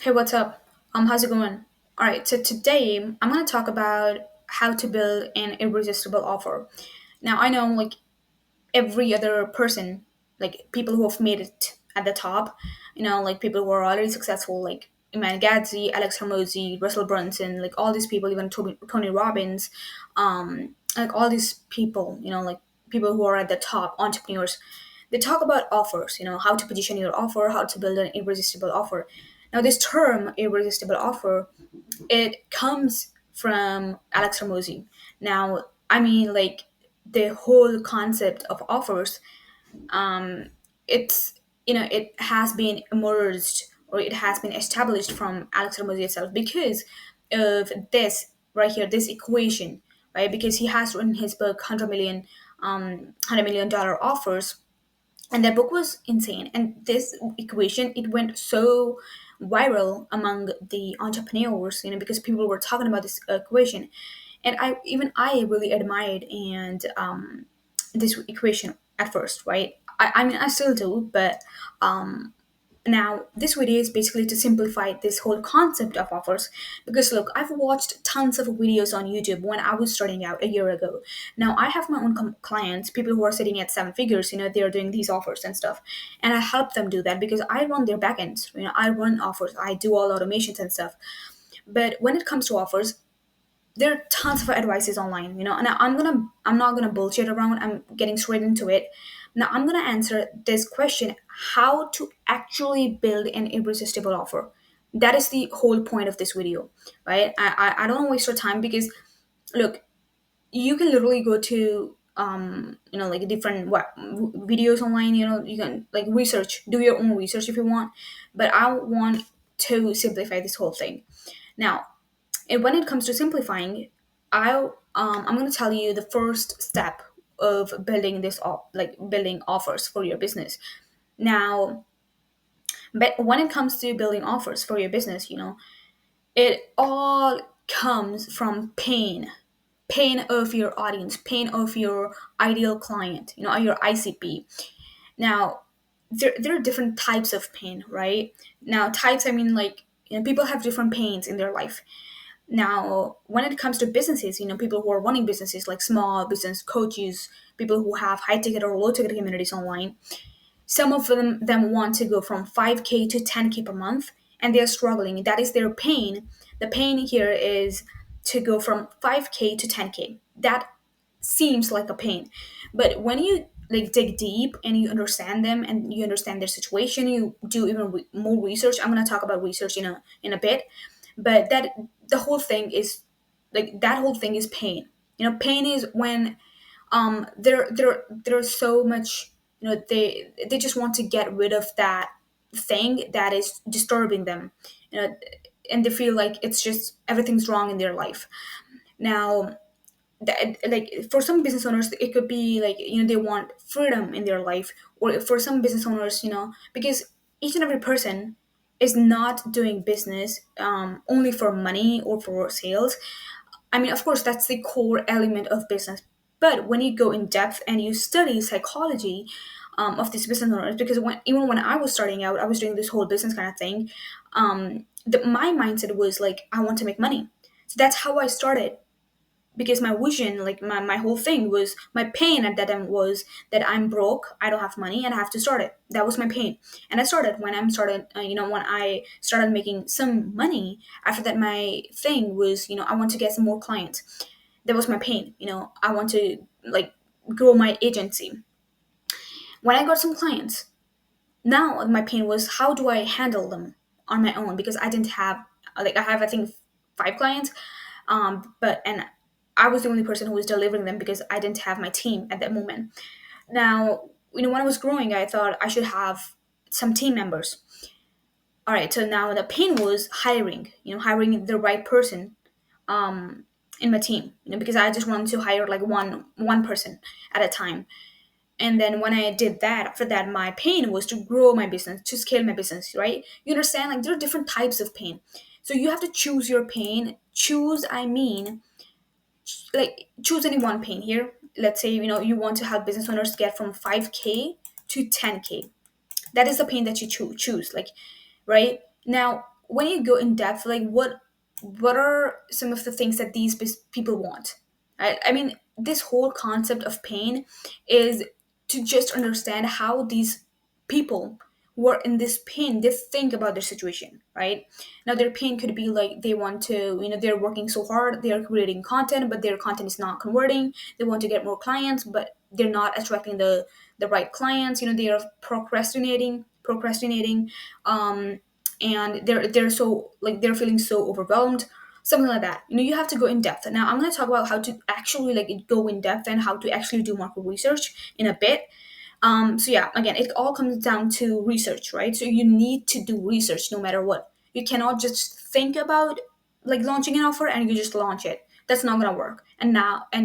Hey, what's up? How's it going? All right, so today I'm gonna talk about how to build an irresistible offer. Now I know like every other person, like people who have made it at the top, like people who are already successful, like Iman Gadzi, Alex Hormozy, Russell Brunson, like all these people, even Tony Robbins, like all these people, like people who are at the top, entrepreneurs. They talk about offers, how to position your offer, how to build an irresistible offer. Now, this term, irresistible offer, it comes from Alex Hormozy. Now, I mean, like the whole concept of offers, it's it has been emerged or it has been established from Alex Hormozy itself because of this right here, this equation, right? Because he has written his book, 100 million dollar offers, and that book was insane, and this equation, it went so viral among the entrepreneurs, because people were talking about this equation, and I really admired and this equation at first, right? I mean, I still do, but now, this video is basically to simplify this whole concept of offers. Because look, I've watched tons of videos on YouTube when I was starting out a year ago. Now, I have my own clients, people who are sitting at seven figures, they're doing these offers and stuff. And I help them do that because I run their backends, I run offers, I do all automations and stuff. But when it comes to offers, there are tons of advices online, and I'm not gonna bullshit around. I'm getting straight into it. Now I'm gonna answer this question: how to actually build an irresistible offer. That is the whole point of this video, right? I don't wanna waste your time because look, you can literally go to like different videos online. You can like research, do your own research if you want, but I want to simplify this whole thing. Now, and when it comes to simplifying, I'm going to tell you the first step of building like building offers for your business. Now, but when it comes to building offers for your business, it all comes from pain of your audience, pain of your ideal client, or your ICP. Now, there are different types of pain, right? Now, types, I mean, like, people have different pains in their life. Now, when it comes to businesses, people who are running businesses like small business coaches, people who have high ticket or low ticket communities online, some of them want to go from 5K to 10K per month, and they're struggling. That is their pain. The pain here is to go from 5K to 10K. That seems like a pain. But when you like dig deep and you understand them and you understand their situation, you do even more research. I'm going to talk about research in a bit, but the whole thing is like that whole thing is pain. Pain is when there's so much, they just want to get rid of that thing that is disturbing them, you know and they feel like it's just everything's wrong in their life. Now, that, like for some business owners, it could be like, they want freedom in their life, or for some business owners, because each and every person is not doing business only for money or for sales. I mean, of course, that's the core element of business. But when you go in depth and you study psychology of these business owners, because even when I was starting out, I was doing this whole business kind of thing. My mindset was like, I want to make money. So that's how I started, because my vision, like my whole thing was, my pain at that time was that I'm broke, I don't have money, and I have to start it. That was my pain. And I started when when I started making some money. After that, my thing was, I want to get some more clients. That was my pain. I want to like grow my agency. When I got some clients, now my pain was, how do I handle them on my own, because I didn't have, like, I have, I think, five clients, but and I was the only person who was delivering them because I didn't have my team at that moment. Now, when I was growing, I thought I should have some team members. All right, so now the pain was hiring, hiring the right person um, in my team, because I just wanted to hire like one person at a time. And then when I did that, after that, my pain was to grow my business, to scale my business, right? You understand? Like, there are different types of pain. So you have to choose your pain. Choose, I mean, like, choose any one pain here. Let's say, you want to help business owners get from 5K to 10K. That is the pain that you choose. Like, right? Now, when you go in depth, like what are some of the things that these people want, right? I mean, this whole concept of pain is to just understand how these people who are in this pain, they think about their situation, right? Now their pain could be like they want to, they're working so hard, they're creating content, but their content is not converting. They want to get more clients, but they're not attracting the right clients. They are procrastinating, um and they're so, like, they're feeling so overwhelmed, something like that. You have to go in depth. Now I'm going to talk about how to actually, like, go in depth and how to actually do market research in a bit. So yeah, again, it all comes down to research, right? So you need to do research no matter what. You cannot just think about, like, launching an offer and you just launch it. That's not gonna work. And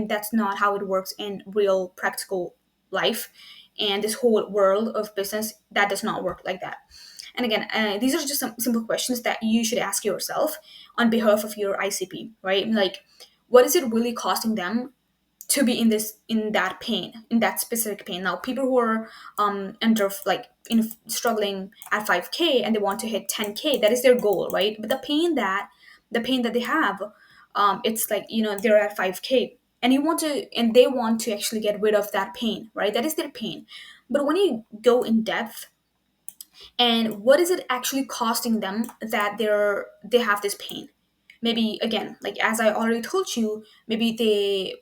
that's not how it works in real practical life. And this whole world of business, that does not work like that. And again, these are just some simple questions that you should ask yourself on behalf of your ICP, right? Like, what is it really costing them to be in that pain, in that specific pain? Now people who are under, like, in struggling at 5K and they want to hit 10K, that is their goal, right? But the pain that they have, it's like, they're at 5K and they want to actually get rid of that pain, right? That is their pain. But when you go in depth, and what is it actually costing them that they have this pain? Maybe, again, like, as I already told you, maybe they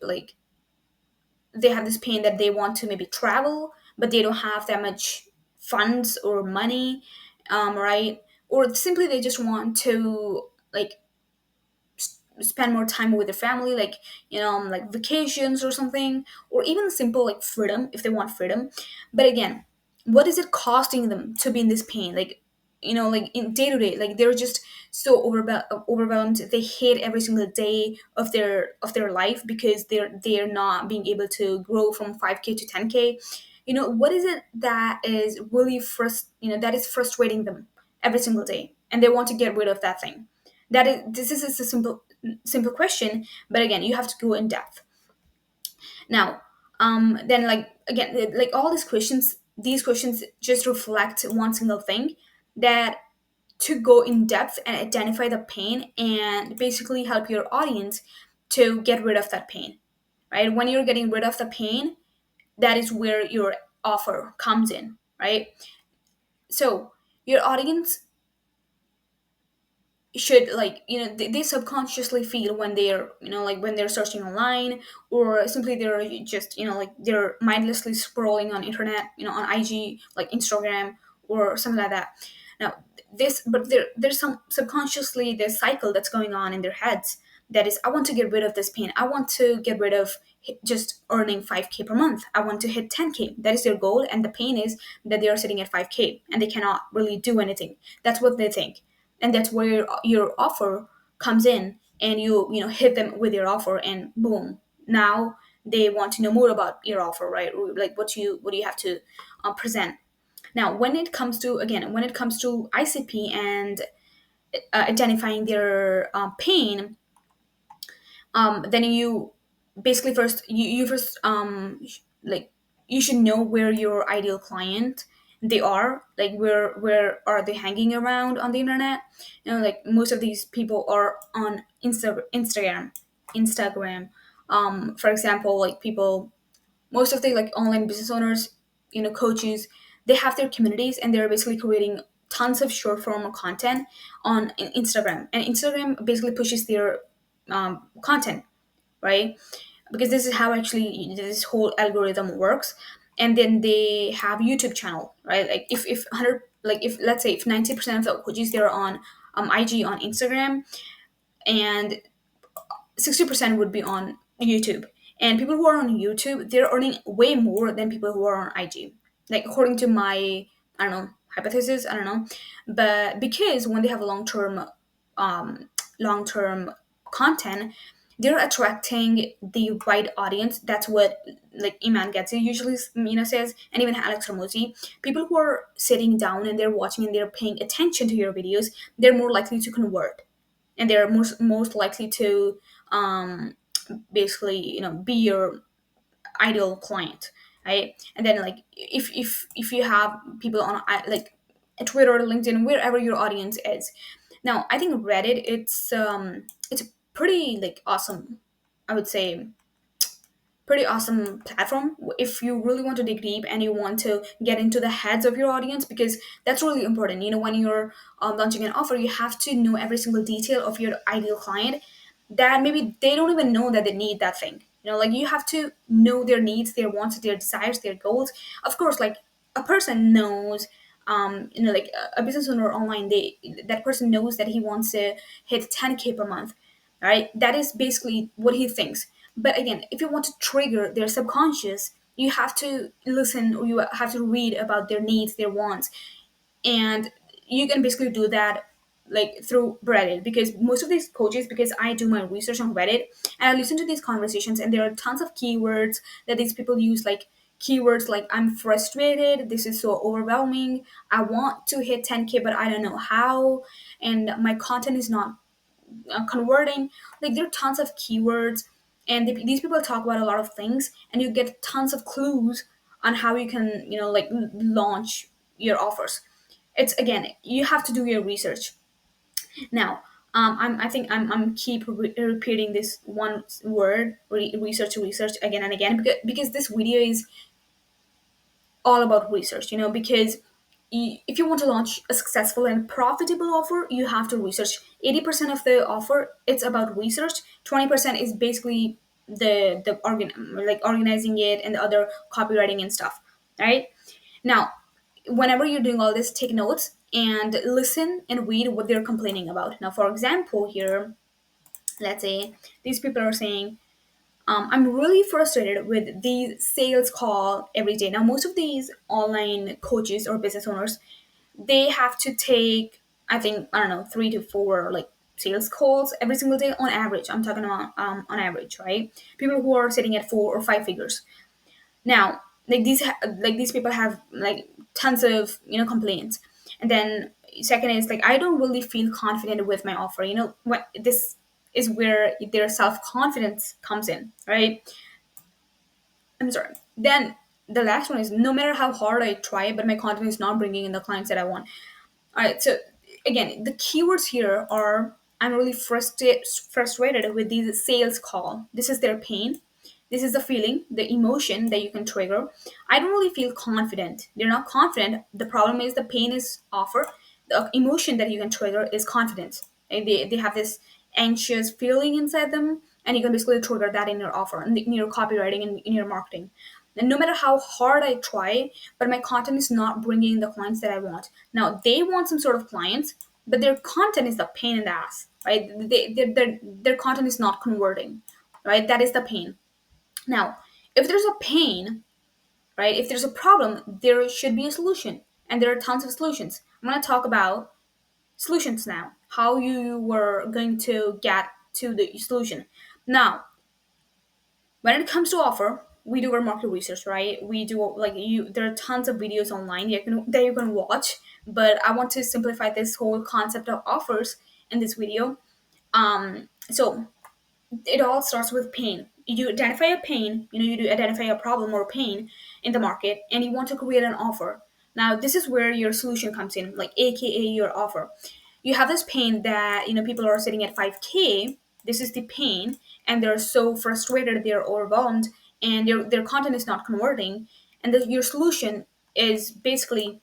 have this pain that they want to maybe travel, but they don't have that much funds or money, right? Or simply they just want to, like, spend more time with their family, like, like vacations or something, or even simple, like, freedom, if they want freedom. But again, what is it costing them to be in this pain? Like, like, in day to day, like, they're just so overwhelmed. They hate every single day of their life because they're not being able to grow from 5K to 10K. What is it that is really that is frustrating them every single day, and they want to get rid of that thing? This is a simple question, but again, you have to go in depth. Now, then, like, again, like, all these questions just reflect one single thing, that to go in depth and identify the pain and basically help your audience to get rid of that pain, right? When you're getting rid of the pain, that is where your offer comes in, right? So your audience should, like, they subconsciously feel when they're, like, when they're searching online, or simply they're just, like, they're mindlessly scrolling on internet, on IG, like Instagram or something like that. Now, but there's some subconsciously this cycle that's going on in their heads, that is, I want to get rid of this pain. I want to get rid of just earning 5K per month. I want to hit 10K. That is their goal, and the pain is that they are sitting at 5K and they cannot really do anything. That's what they think. And that's where your offer comes in, and you hit them with your offer, and boom, now they want to know more about your offer, right? Like, what do you have to present. Now, when it comes to ICP and identifying their pain, then you basically first you first like, you should know where your ideal client they are, like, where are they hanging around on the internet. Like, most of these people are on Instagram. For example, like, people, most of the, like, online business owners, coaches, they have their communities, and they're basically creating tons of short form content on Instagram, and Instagram basically pushes their content, right? Because this is how actually this whole algorithm works. And then they have YouTube channel, right? Like, if 100, like, if, let's say, if 90% of the coaches, they're on IG, on Instagram, and 60% would be on YouTube. And people who are on YouTube, they're earning way more than people who are on IG. Like, according to my, I don't know, hypothesis, I don't know. But because when they have um, long-term content, they're attracting the right audience. That's what, like, Iman Getty usually, says, and even Alex Ramosi. People who are sitting down and they're watching and they're paying attention to your videos, they're more likely to convert, and they're most likely to um, basically, be your ideal client, right? And then, like, if you have people on, like, Twitter, LinkedIn, wherever your audience is, Now, I think Reddit, it's a pretty like awesome, I would say, pretty awesome platform if you really want to dig deep and you want to get into the heads of your audience, because that's really important. When you're launching an offer, you have to know every single detail of your ideal client, that maybe they don't even know that they need that thing. Like, you have to know their needs, their wants, their desires, their goals. Of course, like, a person knows, like a business owner online, that person knows that he wants to hit 10K per month, right? That is basically what he thinks. But again, if you want to trigger their subconscious, you have to listen, or you have to read about their needs, their wants. And you can basically do that like through Reddit, because most of these coaches, because I do my research on Reddit and I listen to these conversations, and there are tons of keywords that these people use, like keywords like "I'm frustrated, this is so overwhelming, I want to hit 10K but I don't know how, and my content is not converting." Like, there are tons of keywords, and these people talk about a lot of things, and you get tons of clues on how you can, like, launch your offers. It's, again, you have to do your research. Now, I think I'm keep repeating this one word, research again and again, because this video is all about research, because if you want to launch a successful and profitable offer, you have to research. 80% of the offer, it's about research. 20% is basically like organizing it and the other copywriting and stuff, right? Now, whenever you're doing all this, take notes and listen and read what they're complaining about. Now, for example, here, let's say these people are saying, I'm really frustrated with these sales call every day. Now, most of these online coaches or business owners, they have to take, I think, I don't know, 3 to 4 like sales calls every single day on average. I'm talking about on average, right? People who are sitting at 4 or 5 figures. Now, like these people have like tons of complaints, and then second is like, I don't really feel confident with my offer. What this is where their self confidence comes in, right? I'm sorry. Then the last one is, no matter how hard I try, but my content is not bringing in the clients that I want. All right. So again, the keywords here are, I'm really frustrated with these sales call. This is their pain. This is the feeling, the emotion that you can trigger. I don't really feel confident. They're not confident. The problem is the pain is offer. The emotion that you can trigger is confidence. And they have this anxious feeling inside them, and you can basically trigger that in your offer, in your copywriting, and in your marketing. And no matter how hard I try, but my content is not bringing the clients that I want. Now, they want some sort of clients, but their content is the pain in the ass, right? Their content is not converting, right? That is the pain. Now, if there's a pain, right, if there's a problem, there should be a solution. And there are tons of solutions. I'm going to talk about solutions now, how you were going to get to the solution. Now, when it comes to offer, we do our market research, right? We do, like, there are tons of videos online that you can watch, but I want to simplify this whole concept of offers in this video. So it all starts with pain. You identify a pain, you do identify a problem or pain in the market, and you want to create an offer. Now, this is where your solution comes in, like AKA your offer. You have this pain that, people are sitting at 5K. This is the pain, and they're so frustrated, they're overwhelmed, and their content is not converting. And your solution is basically,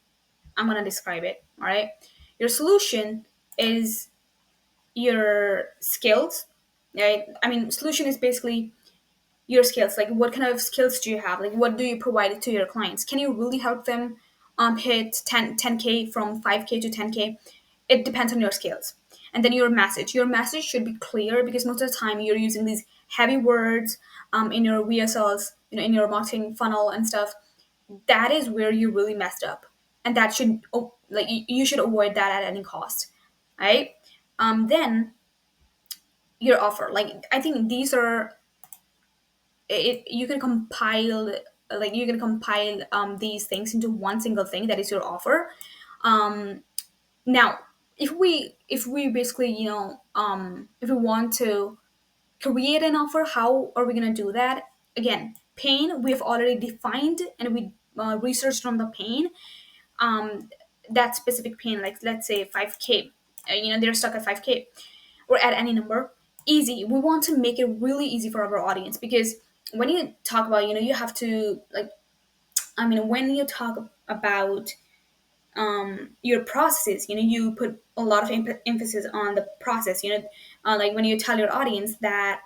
I'm going to describe it, all right? Your solution is your skills, right? I mean, solution is basically your skills. Like, what kind of skills do you have? Like, what do you provide to your clients? Can you really help them hit 10K, from 5K to 10K? It depends on your skills. And then your message should be clear, because most of the time you're using these heavy words in your VSLs, in your marketing funnel and stuff. That is where you really messed up, and that should, like, you should avoid that at any cost, right? Then your offer, like, I think these are it. You can compile these things into one single thing that is your offer. Now, if we basically, if we want to create an offer, how are we going to do that? Again, pain, we have already defined, and we researched on the pain. um that specific pain, like, let's say 5K. they're stuck at 5K or at any number. Easy. We want to make it really easy for our audience, because when you talk about, you have to, like, when you talk about your processes, you put a lot of emphasis on the process, like when you tell your audience that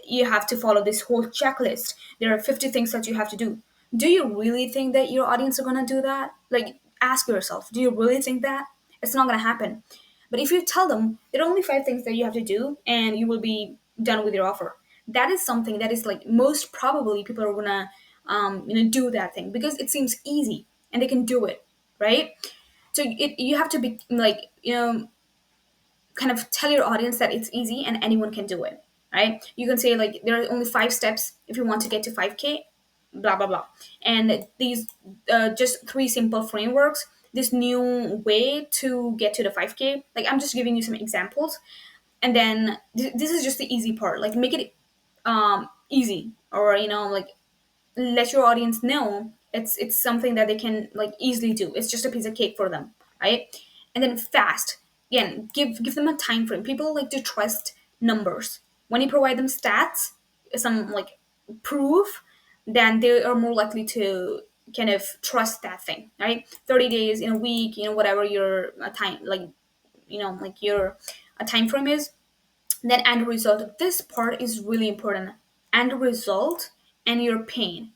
you have to follow this whole checklist. There are 50 things that you have to do. Do you really think that your audience are going to do that? Like, ask yourself, do you really think that? It's not going to happen. But if you tell them there are only 5 things that you have to do and you will be done with your offer, that is something that is, like, most probably people are going to do that thing because it seems easy and they can do it, right? So you have to be like, kind of tell your audience that it's easy and anyone can do it, right? You can say, like, there are only 5 steps if you want to get to 5K, blah blah blah. And these just 3 simple frameworks, this new way to get to the 5K. Like, I'm just giving you some examples, and then this is just the easy part. Like, make it easy, or like, let your audience know it's something that they can, like, easily do. It's just a piece of cake for them, right? And then fast. Again, give them a time frame. People like to trust numbers. When you provide them stats, some, like, proof, then they are more likely to kind of trust that thing, right? 30 days, in a week, whatever your time, like, like your time frame is. Then end result. This part is really important. End result and your pain.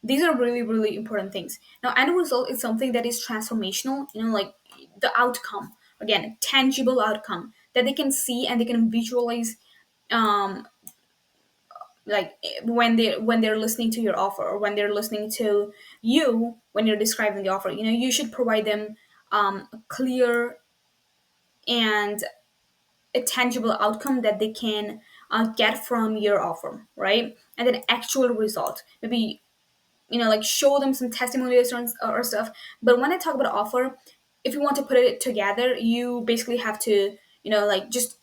These are really, really important things. Now, end result is something that is transformational, like the outcome, again, tangible outcome that they can see and they can visualize, um, like, when they're listening to your offer, or when they're listening to you when you're describing the offer. You should provide them a clear and a tangible outcome that they can get from your offer, right? And then actual result. Maybe, like, show them some testimonials or stuff. But when I talk about offer, if you want to put it together, you basically have to, like, just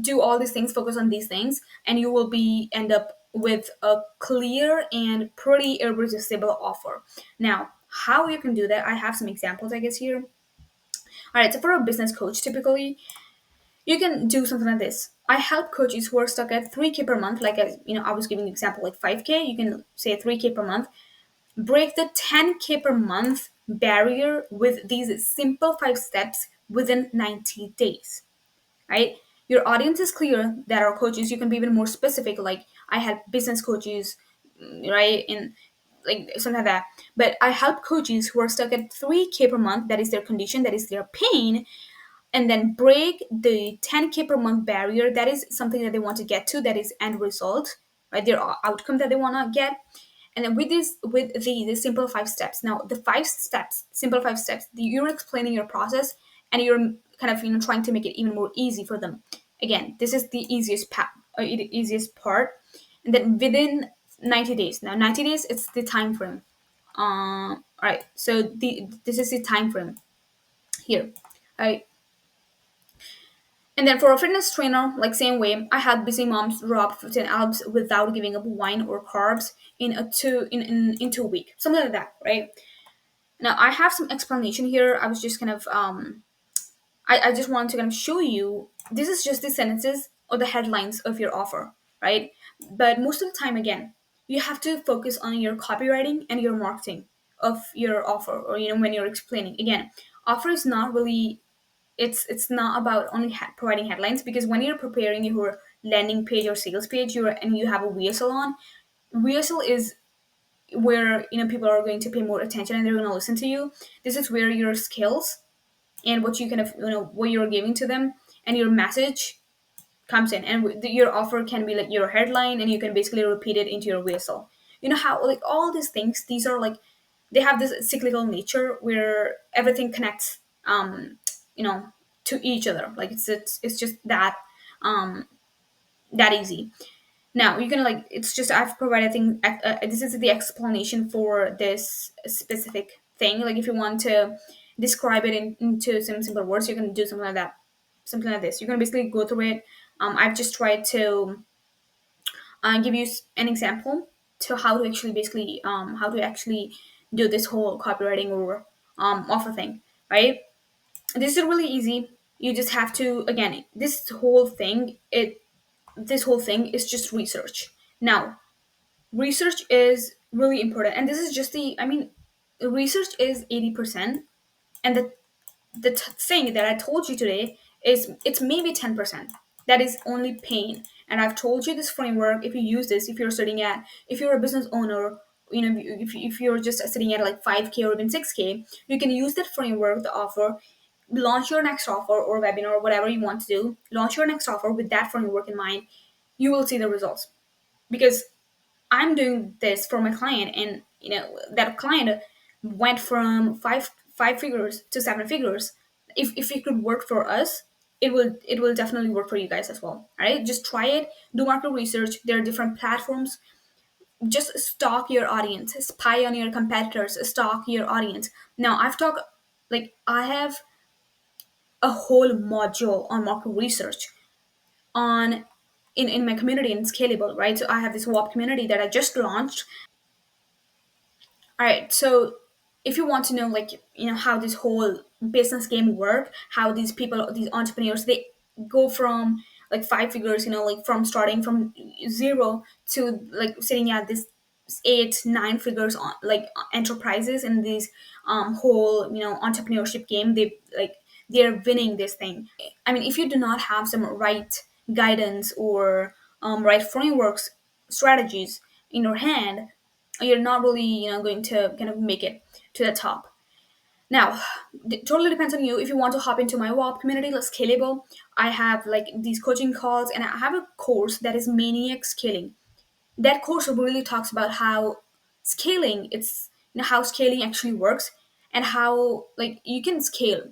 do all these things, focus on these things, and you will be end up with a clear and pretty irresistible offer. Now, how you can do that, I have some examples, I guess, here. All right, so for a business coach, typically you can do something like this. I help coaches who are stuck at 3K per month. Like, I was giving an example, like 5K, you can say 3K per month. Break the 10K per month barrier with these simple 5 steps within 90 days, right? Your audience is clear. That are coaches. You can be even more specific. Like, I help business coaches, right? And, like, something like that. But I help coaches who are stuck at 3K per month. That is their condition. That is their pain. And then break the 10K per month barrier. That is something that they want to get to. That is end result, right? Their outcome that they want to get. And then with the simple 5 steps. Now, the 5 steps, simple 5 steps, you're explaining your process, and you're kind of, trying to make it even more easy for them. Again, this is the easiest part. And then within 90 days. Now, 90 days, it's the time frame. All right. So this is the time frame here. All right. And then for a fitness trainer, like, same way, I had busy moms drop 15 abs without giving up wine or carbs in 2 week, something like that, right? Now, I have some explanation here. I was just kind of I just want to kind of show you. This is just the sentences or the headlines of your offer, right? But most of the time, again, you have to focus on your copywriting and your marketing of your offer, or, when you're explaining. Again, offer is not really, it's not about only providing headlines, because when you're preparing your landing page or sales page, and you have a VSL on. VSL is where, people are going to pay more attention and they're going to listen to you. This is where your skills and what you kind of, what you're giving to them, and your message comes in, and your offer can be like your headline, and you can basically repeat it into your VSL. How, like, all these things, these are like, they have this cyclical nature where everything connects, you know to each other. Like, it's just that, um that easy. Now, you can, like, it's just, I've provided, I think, this is the explanation for this specific thing. Like, if you want to describe it into some simple words, you can do something like that, something like this. You can basically go through it. I've just tried to give you an example to how to actually, basically, how to actually do this whole copywriting or offer thing, right? This is really easy. You just have to, again, this whole thing is just research. Now, research is really important, and this is just research is 80%, and the thing that I told you today is it's maybe 10%. That is only pain. And I've told you this framework. If you use this, if you're a business owner, if you're just sitting at like 5K or even 6K, you can use that framework, the offer, launch your next offer or webinar or whatever you want to do. Launch your next offer with that framework in mind. You will see the results, because I'm doing this for my client, and that client went from five figures to 7 figures. If it could work for us, it will definitely work for you guys as well. All right, just try it. Do market research. There are different platforms. Just stalk your audience. Spy on your competitors. Stalk your audience. Now, I have a whole module on market research on in my community in Scalable, right? So I have this WAP community that I just launched. All right, so if you want to know, how this whole business game work, how these people, these entrepreneurs, they go from like 5 figures, from starting from zero to like sitting at this 8 9 figures on like enterprises in these whole entrepreneurship game, they're winning this thing. I mean, if you do not have some right guidance or right frameworks, strategies in your hand, you're not really going to kind of make it to the top. Now, it totally depends on you. If you want to hop into my WAP community, like Scalable, I have like these coaching calls, and I have a course that is Maniac Scaling. That course really talks about how scaling, how scaling actually works, and how like you can scale.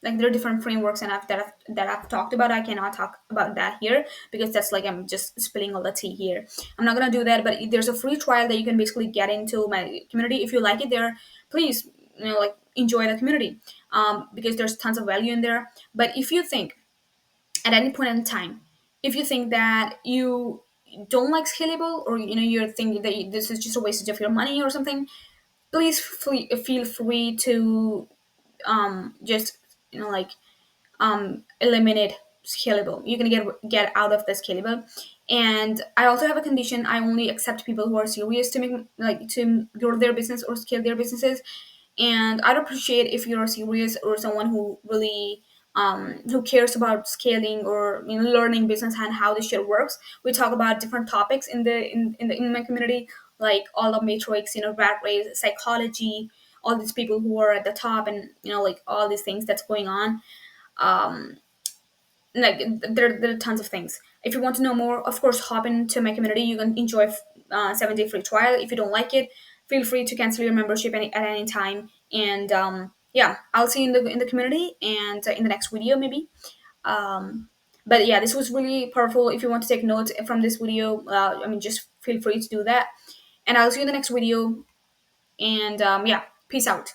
Like there are different frameworks, and I've talked about. I cannot talk about that here because that's like I'm just spilling all the tea here. I'm not gonna do that. But there's a free trial that you can basically get into my community. If you like it there, please enjoy the community, because there's tons of value in there. But if you think at any point in time, if you think that you don't like Scalable, or you're thinking that this is just a waste of your money or something, please feel free to just eliminate Scalable. You can get out of the Scalable. And I also have a condition. I only accept people who are serious to grow their business or scale their businesses. And I'd appreciate if you're serious or someone who really who cares about scaling or learning business and how this shit works. We talk about different topics in my community, like all the matrix, rat race, psychology, all these people who are at the top, and like all these things that's going on. um like there are tons of things. If you want to know more, of course, hop into my community. You can enjoy 7-day free trial. If you don't like it, feel free to cancel your membership at any time. And yeah, I'll see you in the community, and in the next video maybe. But yeah, this was really powerful. If you want to take notes from this video, just feel free to do that. And I'll see you in the next video. And yeah, peace out.